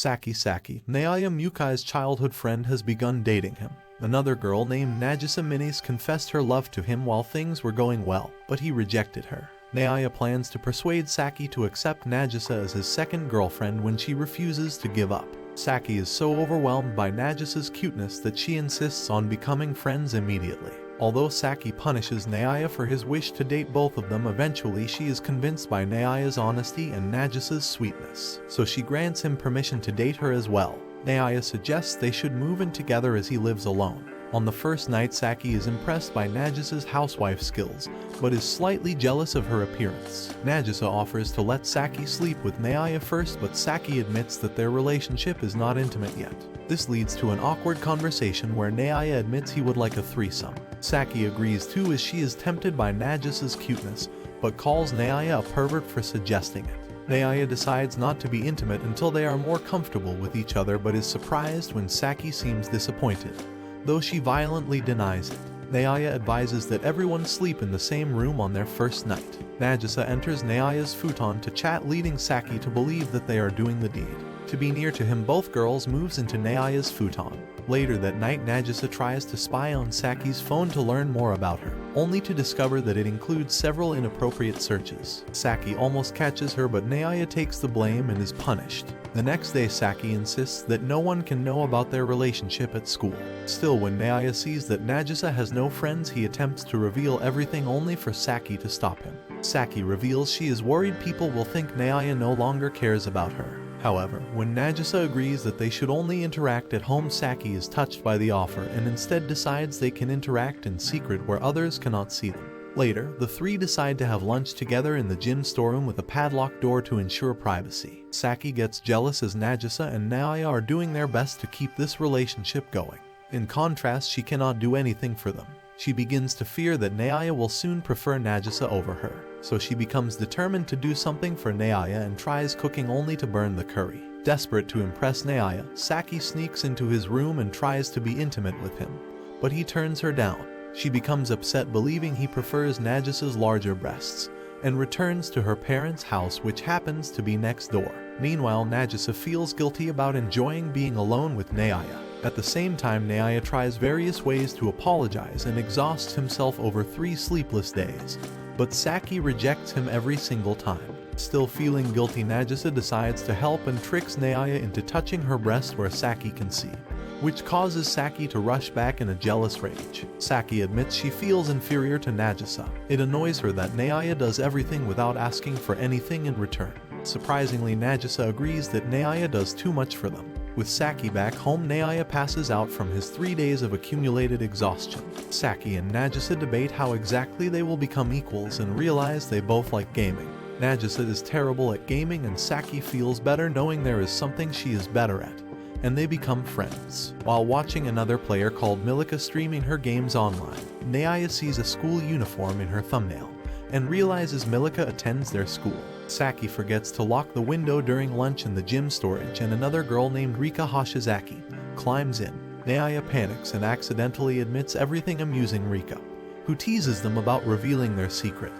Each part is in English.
Saki Saki, Naoya Mukai's childhood friend, has begun dating him. Another girl named Nagisa Minase confessed her love to him while things were going well, but he rejected her. Naoya plans to persuade Saki to accept Nagisa as his second girlfriend when she refuses to give up. Saki is so overwhelmed by Nagisa's cuteness that she insists on becoming friends immediately. Although Saki punishes Naoya for his wish to date both of them, eventually she is convinced by Naoya's honesty and Nagisa's sweetness, so she grants him permission to date her as well. Naoya suggests they should move in together as he lives alone. On the first night, Saki is impressed by Nagisa's housewife skills, but is slightly jealous of her appearance. Nagisa offers to let Saki sleep with Naoya first, but Saki admits that their relationship is not intimate yet. This leads to an awkward conversation where Naoya admits he would like a threesome. Saki agrees too, as she is tempted by Nagisa's cuteness, but calls Naoya a pervert for suggesting it. Naoya decides not to be intimate until they are more comfortable with each other, but is surprised when Saki seems disappointed, though she violently denies it. Naoya advises that everyone sleep in the same room on their first night. Nagisa enters Naoya's futon to chat, leading Saki to believe that they are doing the deed. To be near to him, both girls moves into Naoya's futon. Later that night, Nagisa tries to spy on Saki's phone to learn more about her, only to discover that it includes several inappropriate searches. Saki almost catches her, but Naoya takes the blame and is punished. The next day, Saki insists that no one can know about their relationship at school. Still, when Naoya sees that Nagisa has no friends, he attempts to reveal everything, only for Saki to stop him. Saki reveals she is worried people will think Naoya no longer cares about her. However, when Nagisa agrees that they should only interact at home, Saki is touched by the offer and instead decides they can interact in secret where others cannot see them. Later, the three decide to have lunch together in the gym storeroom with a padlocked door to ensure privacy. Saki gets jealous as Nagisa and Naoya are doing their best to keep this relationship going. In contrast, she cannot do anything for them. She begins to fear that Naoya will soon prefer Nagisa over her, so she becomes determined to do something for Naoya and tries cooking only to burn the curry. Desperate to impress Naoya, Saki sneaks into his room and tries to be intimate with him, but he turns her down. She becomes upset, believing he prefers Nagisa's larger breasts, and returns to her parents' house, which happens to be next door. Meanwhile, Nagisa feels guilty about enjoying being alone with Naoya. At the same time, Naoya tries various ways to apologize and exhausts himself over 3 sleepless days, but Saki rejects him every single time. Still feeling guilty, Nagisa decides to help and tricks Naoya into touching her breast where Saki can see, which causes Saki to rush back in a jealous rage. Saki admits she feels inferior to Nagisa. It annoys her that Naoya does everything without asking for anything in return. Surprisingly, Nagisa agrees that Naoya does too much for them. With Saki back home, Naoya passes out from his 3 days of accumulated exhaustion. Saki and Nagisa debate how exactly they will become equals and realize they both like gaming. Nagisa is terrible at gaming and Saki feels better knowing there is something she is better at, and they become friends. While watching another player called Milika streaming her games online, Naoya sees a school uniform in her thumbnail and realizes Milika attends their school. Saki forgets to lock the window during lunch in the gym storage, and another girl named Rika Hashizaki climbs in. Naoya panics and accidentally admits everything, amusing Rika, who teases them about revealing their secret,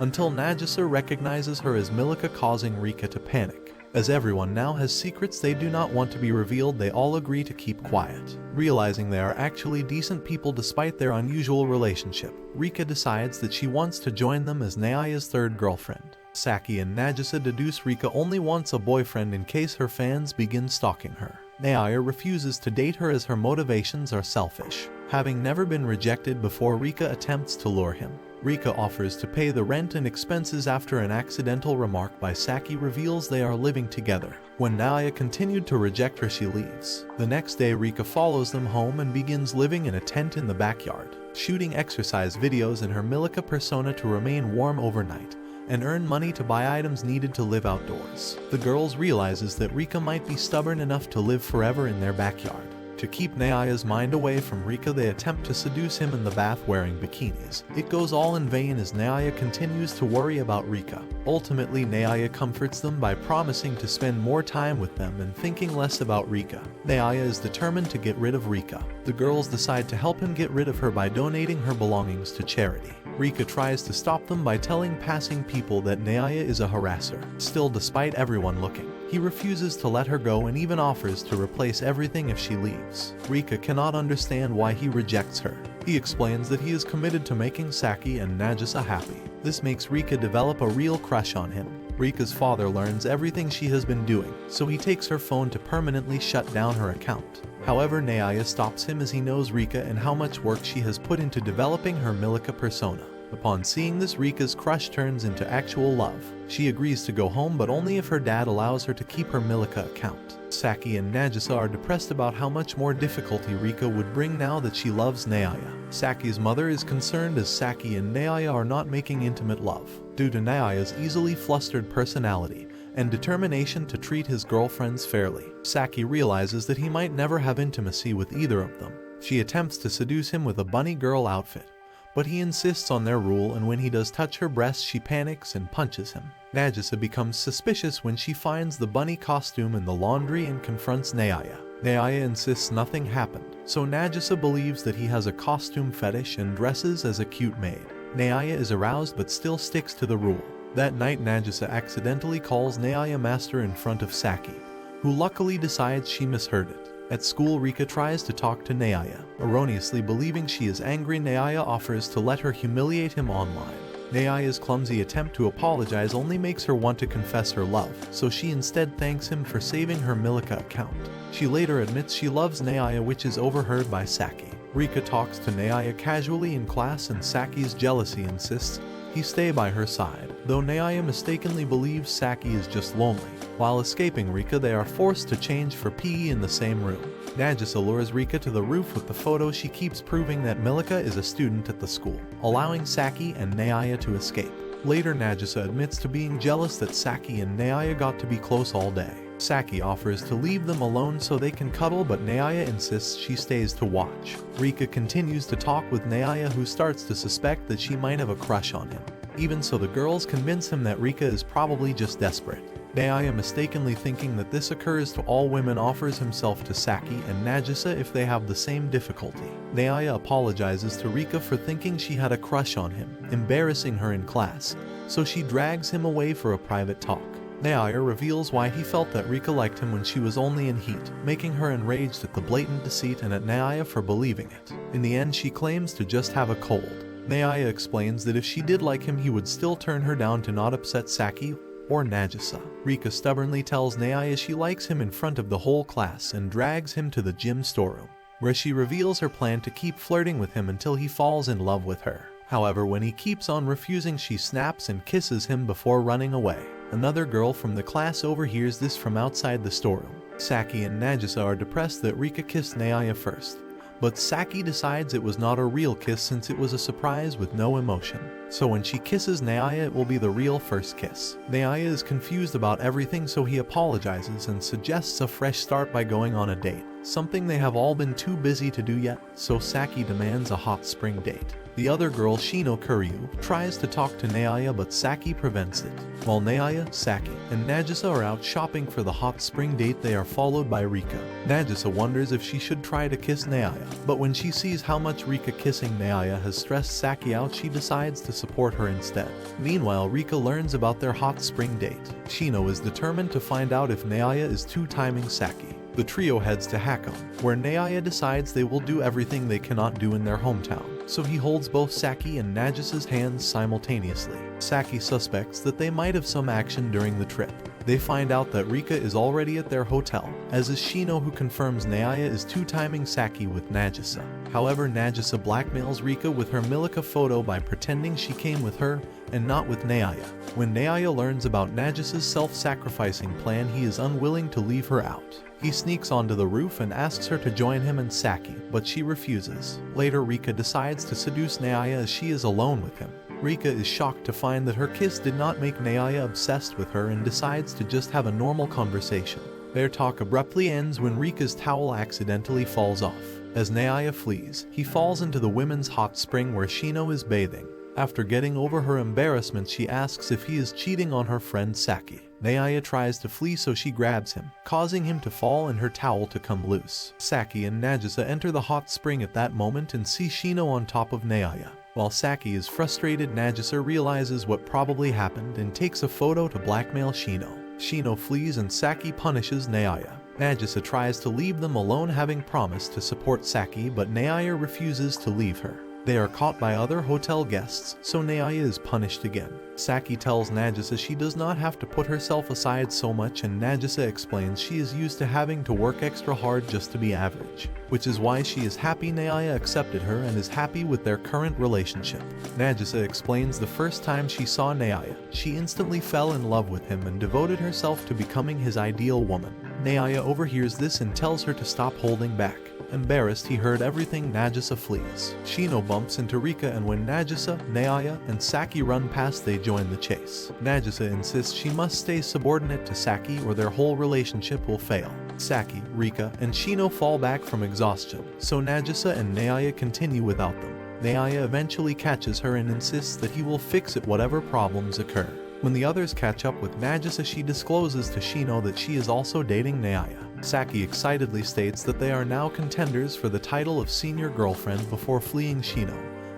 until Nagisa recognizes her as Milika, causing Rika to panic. As everyone now has secrets they do not want to be revealed, they all agree to keep quiet. Realizing they are actually decent people despite their unusual relationship, Rika decides that she wants to join them as Naoya's third girlfriend. Saki and Nagisa deduce Rika only wants a boyfriend in case her fans begin stalking her. Naoya refuses to date her as her motivations are selfish. Having never been rejected before, Rika attempts to lure him. Rika offers to pay the rent and expenses after an accidental remark by Saki reveals they are living together. When Naoya continued to reject her, she leaves. The next day, Rika follows them home and begins living in a tent in the backyard, shooting exercise videos in her Milika persona to remain warm overnight and earn money to buy items needed to live outdoors. The girls realizes that Rika might be stubborn enough to live forever in their backyard. To keep Naoya's mind away from Rika, they attempt to seduce him in the bath wearing bikinis. It goes all in vain as Naoya continues to worry about Rika. Ultimately, Naoya comforts them by promising to spend more time with them and thinking less about Rika. Naoya is determined to get rid of Rika. The girls decide to help him get rid of her by donating her belongings to charity. Rika tries to stop them by telling passing people that Naoya is a harasser. Still, despite everyone looking, He refuses to let her go and even offers to replace everything if she leaves. Rika cannot understand why he rejects her. He explains that he is committed to making Saki and Nagisa happy. This makes Rika develop a real crush on him. Rika's father learns everything she has been doing, so he takes her phone to permanently shut down her account. However, Naoya stops him as he knows Rika and how much work she has put into developing her Milika persona. Upon seeing this, Rika's crush turns into actual love. She agrees to go home, but only if her dad allows her to keep her Milika account. Saki and Nagisa are depressed about how much more difficulty Rika would bring now that she loves Naoya. Saki's mother is concerned as Saki and Naoya are not making intimate love, due to Naoya's easily flustered personality and determination to treat his girlfriends fairly. Saki realizes that he might never have intimacy with either of them. She attempts to seduce him with a bunny girl outfit, but he insists on their rule, and when he does touch her breast, she panics and punches him. Nagisa becomes suspicious when she finds the bunny costume in the laundry and confronts Naoya. Naoya insists nothing happened, so Nagisa believes that he has a costume fetish and dresses as a cute maid. Naoya is aroused but still sticks to the rule. That night, Nagisa accidentally calls Naoya master in front of Saki, who luckily decides she misheard it. At school, Rika tries to talk to Naoya. Erroneously believing she is angry, Naoya offers to let her humiliate him online. Naoya's clumsy attempt to apologize only makes her want to confess her love, so she instead thanks him for saving her Milika account. She later admits she loves Naoya, which is overheard by Saki. Rika talks to Naoya casually in class, and Saki's jealousy insists he stay by her side, though Naoya mistakenly believes Saki is just lonely. While escaping Rika, they are forced to change for PE in the same room. Nagisa lures Rika to the roof with the photo she keeps, proving that Milika is a student at the school, allowing Saki and Naoya to escape. Later, Nagisa admits to being jealous that Saki and Naoya got to be close all day. Saki offers to leave them alone so they can cuddle, but Naoya insists she stays to watch. Rika continues to talk with Naoya, who starts to suspect that she might have a crush on him. Even so, the girls convince him that Rika is probably just desperate. Naoya, mistakenly thinking that this occurs to all women, offers himself to Saki and Nagisa if they have the same difficulty. Naoya apologizes to Rika for thinking she had a crush on him, embarrassing her in class, so she drags him away for a private talk. Naoya reveals why he felt that Rika liked him when she was only in heat, making her enraged at the blatant deceit and at Naoya for believing it. In the end, she claims to just have a cold. Naoya explains that if she did like him, he would still turn her down to not upset Saki or Nagisa. Rika stubbornly tells Naoya she likes him in front of the whole class and drags him to the gym storeroom, where she reveals her plan to keep flirting with him until he falls in love with her. However, when he keeps on refusing, she snaps and kisses him before running away. Another girl from the class overhears this from outside the storeroom. Saki and Nagisa are depressed that Rika kissed Naoya first, but Saki decides it was not a real kiss since it was a surprise with no emotion. So when she kisses Naoya, it will be the real first kiss. Naoya is confused about everything, so he apologizes and suggests a fresh start by going on a date, something they have all been too busy to do yet, so Saki demands a hot spring date. The other girl, Shino Kuryu, tries to talk to Naoya, but Saki prevents it. While Naoya, Saki, and Nagisa are out shopping for the hot spring date, they are followed by Rika. Nagisa wonders if she should try to kiss Naoya, but when she sees how much Rika kissing Naoya has stressed Saki out, she decides to support her instead. Meanwhile, Rika learns about their hot spring date. Shino is determined to find out if Naoya is two-timing Saki. The trio heads to Hakone, where Naoya decides they will do everything they cannot do in their hometown, so he holds both Saki and Nagisa's hands simultaneously. Saki suspects that they might have some action during the trip. They find out that Rika is already at their hotel, as is Shino, who confirms Naoya is two-timing Saki with Nagisa. However, Nagisa blackmails Rika with her Milika photo by pretending she came with her and not with Naoya. When Naoya learns about Nagisa's self-sacrificing plan, he is unwilling to leave her out. He sneaks onto the roof and asks her to join him and Saki, but she refuses. Later, Rika decides to seduce Naoya as she is alone with him. Rika is shocked to find that her kiss did not make Naoya obsessed with her and decides to just have a normal conversation. Their talk abruptly ends when Rika's towel accidentally falls off. As Naoya flees, he falls into the women's hot spring where Shino is bathing. After getting over her embarrassment, she asks if he is cheating on her friend Saki. Naoya tries to flee, so she grabs him, causing him to fall and her towel to come loose. Saki and Nagisa enter the hot spring at that moment and see Shino on top of Naoya. While Saki is frustrated, Nagisa realizes what probably happened and takes a photo to blackmail Shino. Shino flees and Saki punishes Naoya. Nagisa tries to leave them alone, having promised to support Saki, but Naoya refuses to leave her. They are caught by other hotel guests, so Naoya is punished again. Saki tells Nagisa she does not have to put herself aside so much, and Nagisa explains she is used to having to work extra hard just to be average, which is why she is happy Naoya accepted her and is happy with their current relationship. Nagisa explains the first time she saw Naoya, she instantly fell in love with him and devoted herself to becoming his ideal woman. Naoya overhears this and tells her to stop holding back. Embarrassed, he heard everything. Nagisa flees. Shino bumps into Rika, and when Nagisa, Naoya, and Saki run past, they join the chase. Nagisa insists she must stay subordinate to Saki or their whole relationship will fail. Saki, Rika, and Shino fall back from exhaustion, so Nagisa and Naoya continue without them. Naoya eventually catches her and insists that he will fix it whatever problems occur. When the others catch up with Nagisa, she discloses to Shino that she is also dating Naoya. Saki excitedly states that they are now contenders for the title of senior girlfriend before fleeing Shino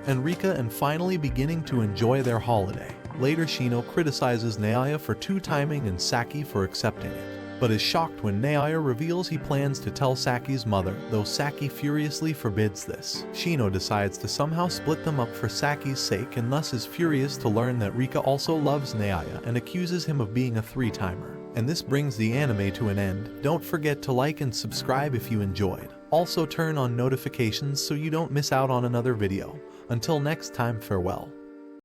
and Rika and finally beginning to enjoy their holiday. Later, Shino criticizes Naoya for two-timing and Saki for accepting it, but is shocked when Naoya reveals he plans to tell Saki's mother, though Saki furiously forbids this. Shino decides to somehow split them up for Saki's sake and thus is furious to learn that Rika also loves Naoya and accuses him of being a three-timer. And this brings the anime to an end. Don't forget to like and subscribe if you enjoyed. Also turn on notifications so you don't miss out on another video. Until next time, farewell.